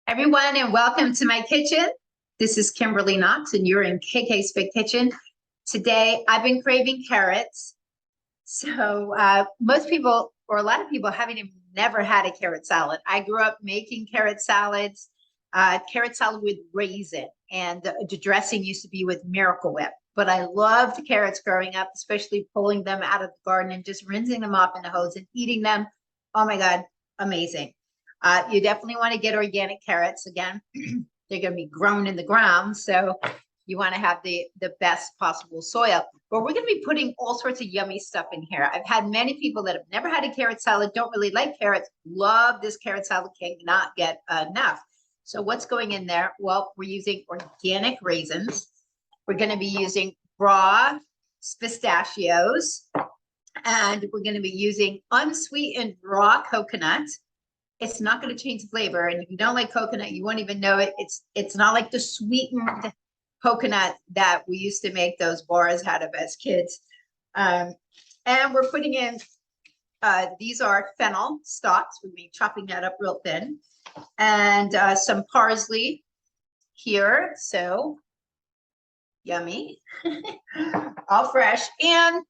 Everyone, and welcome to my kitchen. This is Kimberly Knox, and you're in KK's Big Kitchen. Today, I've been craving carrots. So most people, or a lot of people, haven't even never had a carrot salad. I grew up making carrot salads, carrot salad with raisin, and the dressing used to be with Miracle Whip. But I loved carrots growing up, especially pulling them out of the garden and just rinsing them off in the hose and eating them. Oh my God, amazing. You definitely want to get organic carrots. Again, they're going to be grown in the ground, so you want to have the best possible soil. But we're going to be putting all sorts of yummy stuff in here. I've had many people that have never had a carrot salad, don't really like carrots, love this carrot salad, cannot get enough. So what's going in there? Well, we're using organic raisins. We're going to be using raw pistachios, and we're going to be using unsweetened raw coconut. It's not going to change the flavor. And if you don't like coconut, you won't even know it. It's not like the sweetened coconut that we used to make those bars out of as kids. And we're putting in, these are fennel stalks. We'll be chopping that up real thin. And some parsley here. So yummy, all fresh. And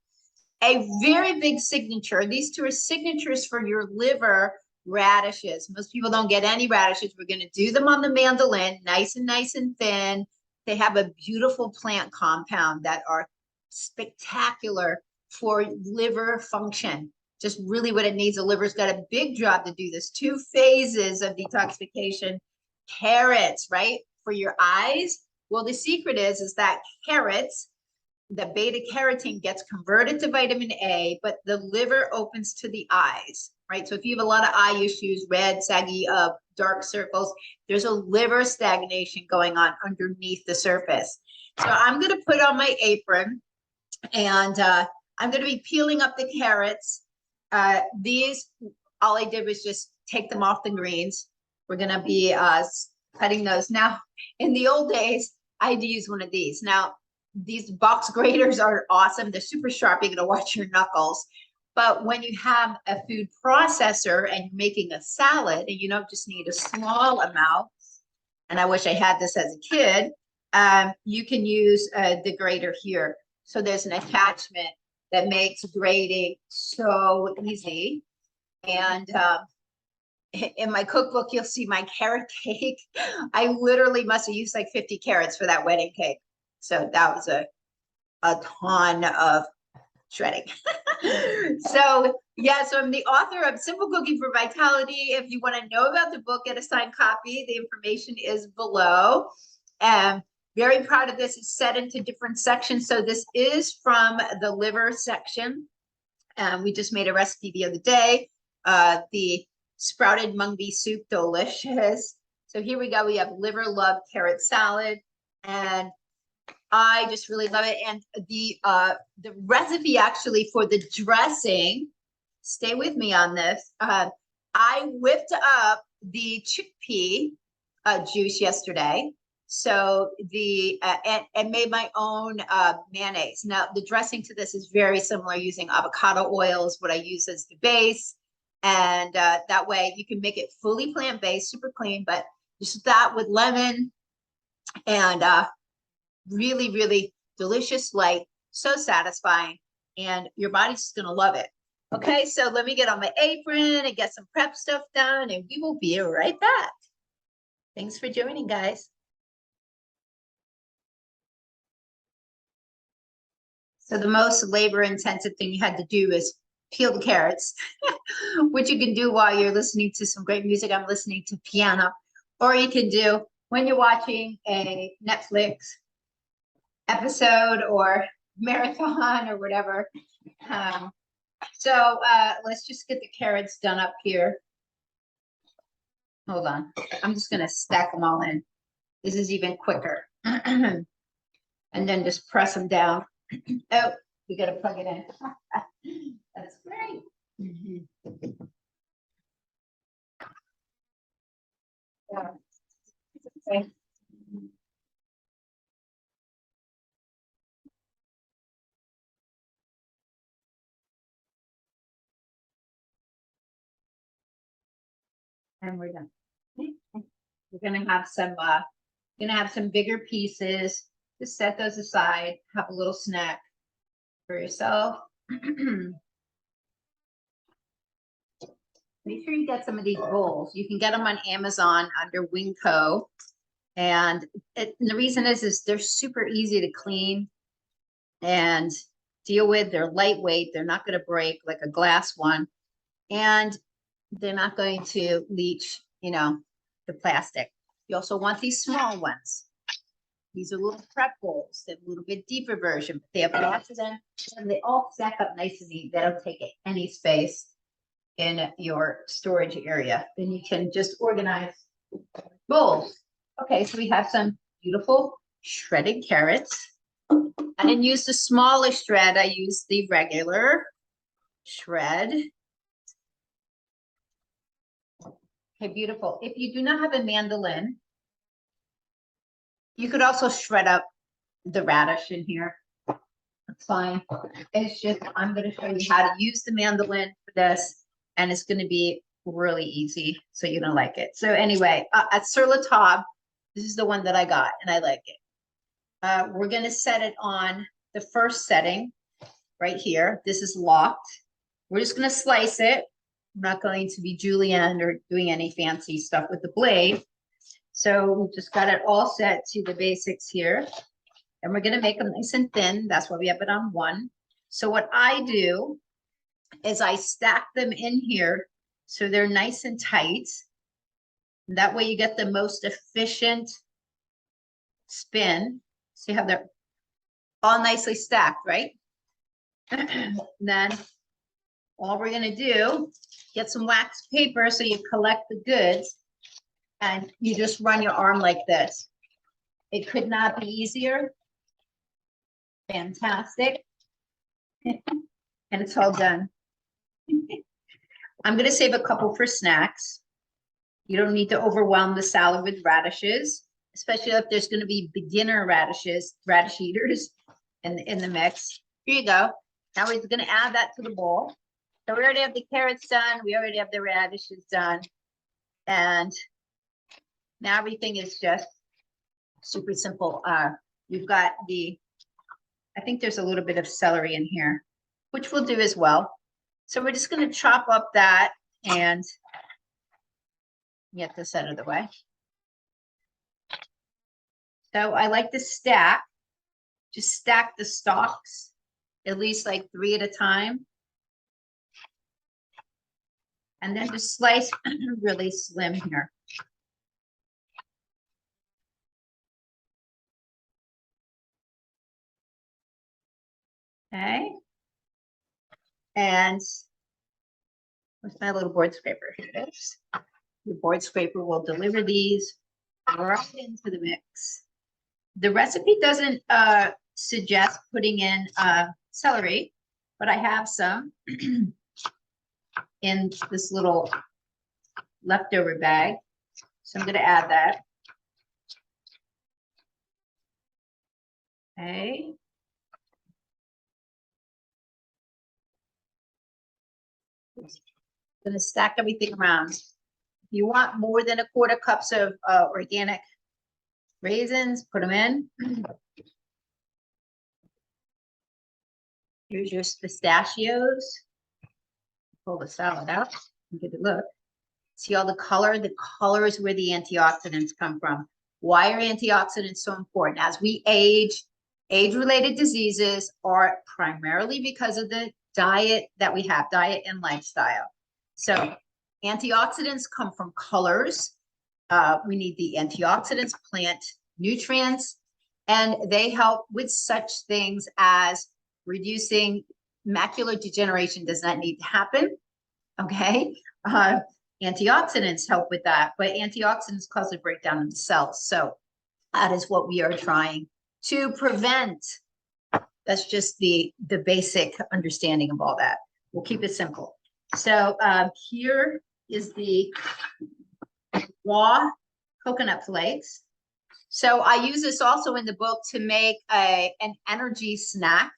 a very big signature. These two are signatures for your liver. Radishes. Most people don't get any radishes. We're going to do them on the mandolin, nice and thin. They have a beautiful plant compound that are spectacular for liver function. Just really what it needs. The liver's got a big job to do this. 2 phases of detoxification. Carrots, right? For your eyes. Well, the secret is that carrots, the beta carotene gets converted to vitamin A, but the liver opens to the eyes, right? So if you have a lot of eye issues, red, saggy, dark circles, there's a liver stagnation going on underneath the surface. So I'm going to put on my apron, and I'm going to be peeling up the carrots. These, all I did was just take them off the greens. We're going to be cutting those. Now, in the old days, I had to use one of these. Now, these box graters are awesome. They're super sharp. You're going to watch your knuckles. But when you have a food processor and you're making a salad and you don't just need a small amount, and I wish I had this as a kid, you can use the grater here. So there's an attachment that makes grating so easy. And in my cookbook, you'll see my carrot cake. I literally must have used like 50 carrots for that wedding cake. So that was a ton of shredding. So I'm the author of Simple Cooking for Vitality. If you want to know about the book, get a signed copy. The information is below. Very proud of this. It's set into different sections. So this is from the liver section. We just made a recipe the other day. The sprouted mung bean soup, delicious. So here we go. We have liver love carrot salad, and I just really love it. And the recipe actually for the dressing, stay with me on this. I whipped up the chickpea juice yesterday. So and made my own mayonnaise. Now the dressing to this is very similar, using avocado oil is what I use as the base. And that way you can make it fully plant-based, super clean, but just that with lemon and really, really delicious, light, so satisfying, and your body's just gonna love it. Okay, so let me get on my apron and get some prep stuff done, and we will be right back. Thanks for joining, guys. So the most labor-intensive thing you had to do is peel the carrots, which you can do while you're listening to some great music. I'm listening to piano, or you can do when you're watching a Netflix episode or marathon or whatever. So let's just get the carrots done up here. Hold on. I'm just going to stack them all in. This is even quicker. And then just press them down. Oh, we got to plug it in. That's great. Yeah. Okay. And we're done. We're gonna have some bigger pieces. Just set those aside, have a little snack for yourself. Make sure you get some of these bowls. You can get them on Amazon under Winco. And the reason is they're super easy to clean and deal with. They're lightweight. They're not going to break like a glass one. And they're not going to leach, the plastic. You also want these small ones. These are little prep bowls. They're a little bit deeper version, but they have lots of them. And they all stack up nice and neat. They don't take any space in your storage area. Then you can just organize bowls. Okay, so we have some beautiful shredded carrots. I didn't use the smallest shred. I used the regular shred. Okay, beautiful. If you do not have a mandolin, you could also shred up the radish in here. That's fine. It's just, I'm going to show you how to use the mandolin for this. And it's going to be really easy. So you're going to like it. So anyway, at Sur La Table, this is the one that I got and I like it. We're going to set it on the first setting right here. This is locked. We're just going to slice it. I'm not going to be julienne or doing any fancy stuff with the blade. So we just got it all set to the basics here. And we're going to make them nice and thin. That's why we have it on one. So what I do is I stack them in here so they're nice and tight. And that way you get the most efficient spin. See how they're all nicely stacked, right? Then all we're going to do, get some wax paper so you collect the goods and you just run your arm like this. It could not be easier. Fantastic. And it's all done. I'm going to save a couple for snacks. You don't need to overwhelm the salad with radishes, especially if there's going to be beginner radish eaters in the mix. Here you go. Now we're going to add that to the bowl. So we already have the carrots done. We already have the radishes done. And now everything is just super simple. You've got I think there's a little bit of celery in here, which we'll do as well. So we're just going to chop up that and get this out of the way. So I like to stack, just stack the stalks, at least like 3 at a time. And then just slice really slim here. Okay. And where's my little board scraper? Here it is. Your board scraper will deliver these right into the mix. The recipe doesn't suggest putting in celery, but I have some in this little leftover bag. So I'm going to add that. Okay. Going to stack everything around. If you want more than 1/4 cups of organic raisins, put them in. Here's your pistachios. Pull the salad out and get a look. See all the color? The color is where the antioxidants come from. Why are antioxidants so important? As we age, age-related diseases are primarily because of the diet that we have, diet and lifestyle. So antioxidants come from colors. We need the antioxidants, plant nutrients, and they help with such things as reducing macular degeneration. Does not need to happen. Okay. Antioxidants help with that, but antioxidants cause a breakdown of the cells. So that is what we are trying to prevent. That's just the basic understanding of all that. We'll keep it simple. So here is the raw coconut flakes. So I use this also in the book to make an energy snack,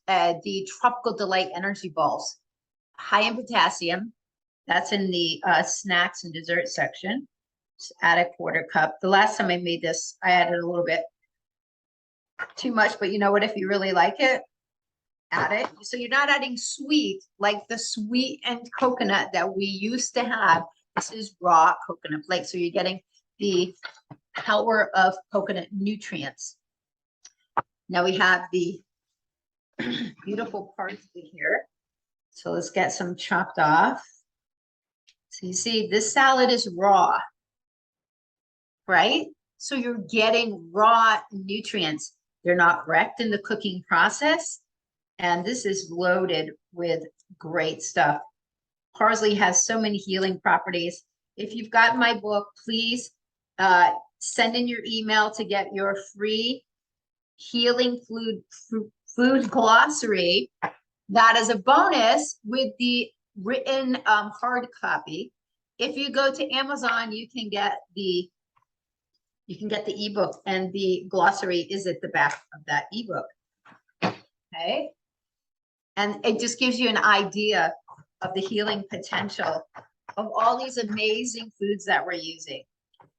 the Tropical Delight energy balls, high in potassium. That's in the snacks and dessert section. Just add a quarter cup. The last time I made this, I added a little bit too much, but you know what? If you really like it, add it. So you're not adding sweet like the sweetened coconut that we used to have. This is raw coconut flakes. So you're getting the power of coconut nutrients. Now we have the beautiful parsley here. So let's get some chopped off. So you see, this salad is raw, right? So you're getting raw nutrients. They're not wrecked in the cooking process. And this is loaded with great stuff. Parsley has so many healing properties. If you've got my book, please send in your email to get your free healing food glossary. That is a bonus with the written hard copy. If you go to Amazon, you can get the ebook, and the glossary is at the back of that ebook. Okay. And it just gives you an idea of the healing potential of all these amazing foods that we're using.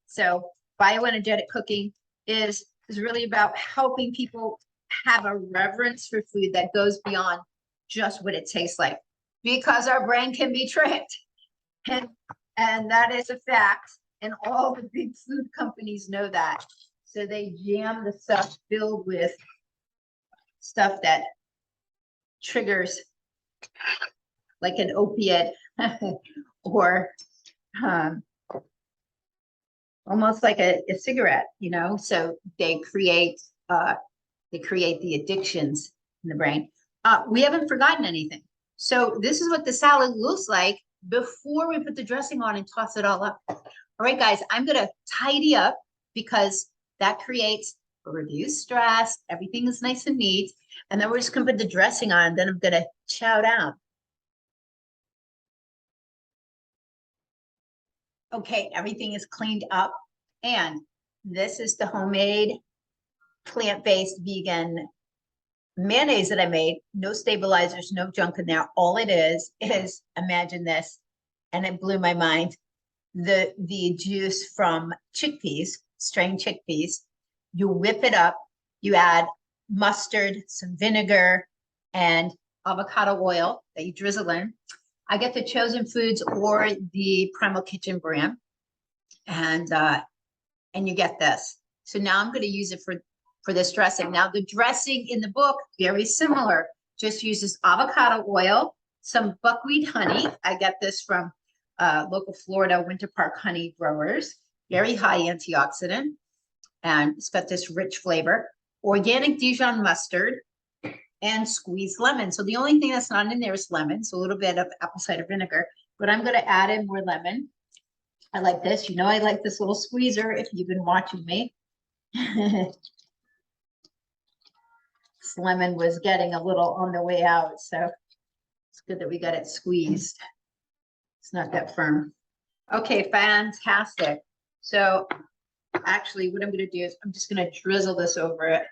So bioenergetic cooking is really about helping people have a reverence for food that goes beyond just what it tastes like, because our brain can be tricked. And that is a fact. And all the big food companies know that. So they jam the stuff filled with stuff that triggers like an opiate or almost like a cigarette, you know. So they create the addictions in the brain. We haven't forgotten anything. So this is what the salad looks like before we put the dressing on and toss it all up. All right, guys, I'm gonna tidy up because that creates a reduced stress. Everything is nice and neat. And then we're just gonna put the dressing on, and then I'm gonna chow down. Okay, everything is cleaned up. And this is the homemade plant-based vegan mayonnaise that I made. No stabilizers, no junk in there. All it is, imagine this, and it blew my mind. The juice from chickpeas, strained chickpeas. You whip it up, you add mustard, some vinegar, and avocado oil that you drizzle in. I get the Chosen Foods or the Primal Kitchen brand, and you get this. So now I'm going to use it for this dressing. Now the dressing in the book, very similar, just uses avocado oil, some buckwheat honey. I get this from local Florida Winter Park honey growers, very high antioxidant, and it's got this rich flavor. Organic Dijon mustard and squeezed lemon. So the only thing that's not in there is lemon, so a little bit of apple cider vinegar, but I'm going to add in more lemon. I like this. You know, I like this little squeezer if you've been watching me. This lemon was getting a little on the way out, so it's good that we got it squeezed. It's not that firm. Okay, fantastic. So actually what I'm going to do is I'm just going to drizzle this over it.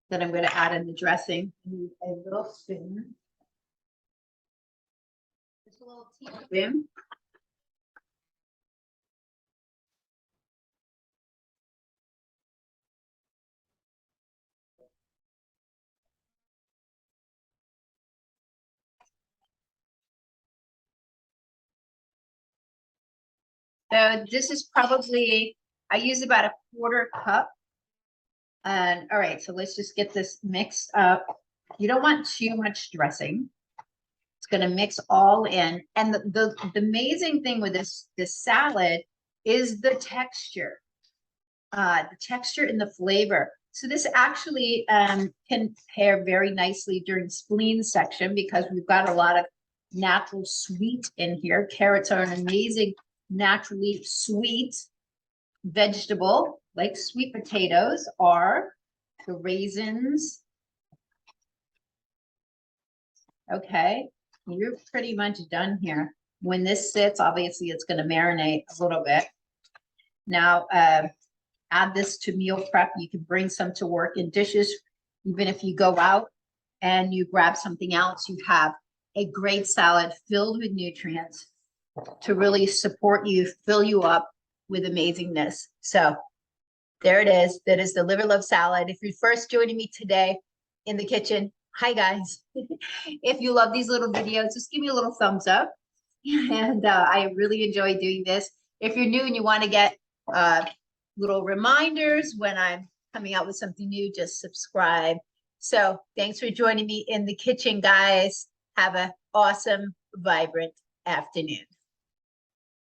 Then I'm going to add in the dressing. Use a little spoon. Just a little teaspoon. So this is probably, I use about a quarter cup. And all right, so let's just get this mixed up. You don't want too much dressing. It's going to mix all in. And the amazing thing with this salad is the texture and the flavor. So this actually can pair very nicely during spleen section because we've got a lot of natural sweet in here. Carrots are an amazing naturally sweet vegetable, like sweet potatoes are. The raisins. Okay, you're pretty much done here. When this sits, obviously it's going to marinate a little bit. Now, add this to meal prep. You can bring some to work in dishes. Even if you go out and you grab something else, you have a great salad filled with nutrients to really support you, fill you up with amazingness. So there it is. That is the liver love salad. If you're first joining me today in the kitchen, hi guys. If you love these little videos, just give me a little thumbs up. And I really enjoy doing this. If you're new and you want to get little reminders when I'm coming out with something new, just subscribe. So thanks for joining me in the kitchen, guys. Have an awesome, vibrant afternoon.